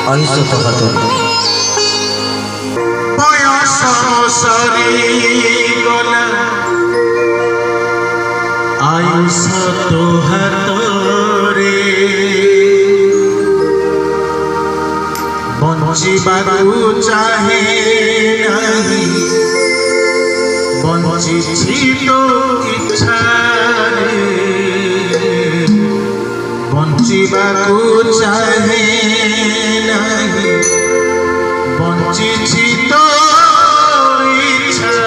आयुष तो हाथ बयस सरी गला आयुष तो हाथ बंचिबाकू चाहे नहीं बंचिछि तो इच्छा बंचिबाकू चाहे नहीं बंचिछि तो इच्छा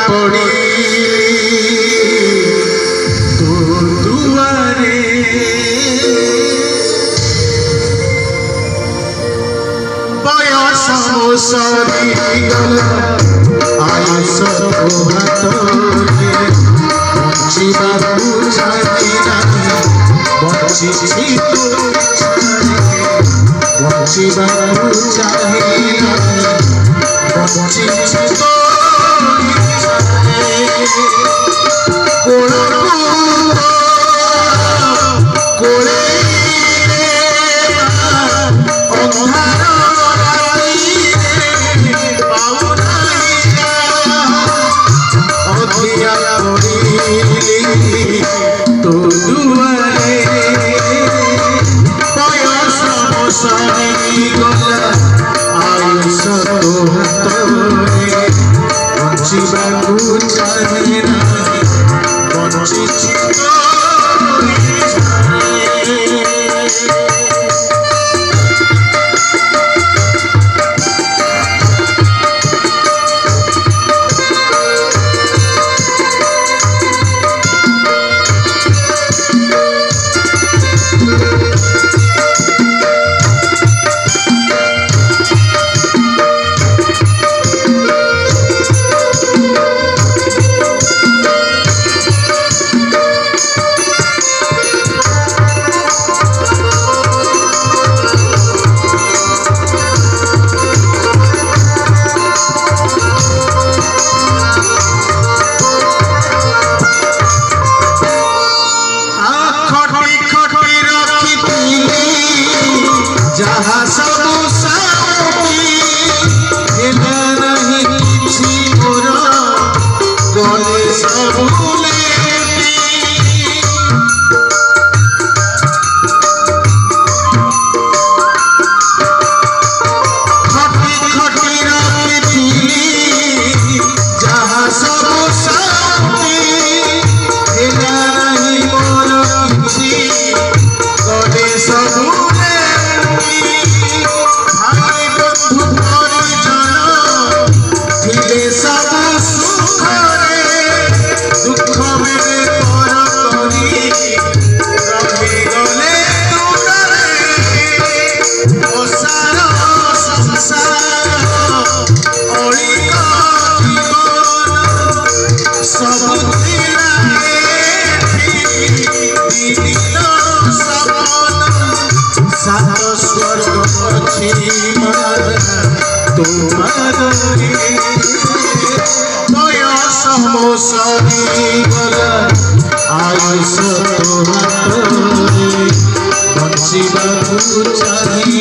पड़ी तो दुआरे बयस सरी गला आयुष तो हाथ बंचिबाकू चाहे नहीं बंचिछि तो बंचिबाकू चाहे नहीं बंचिछि तो तो दुआरे बयस सरी गला आयुष तो हाथ बंचिबाकू चाहे नहीं बंचिछि तो जहाँ सब साथी हेला नहीं किसी मोर गले सब खटी खटी रखी जहाँ सब साथी हेला नहीं मोर किसी गले सब बयस सरी गला आयुष तो हाथ बंचिबाकू चाहे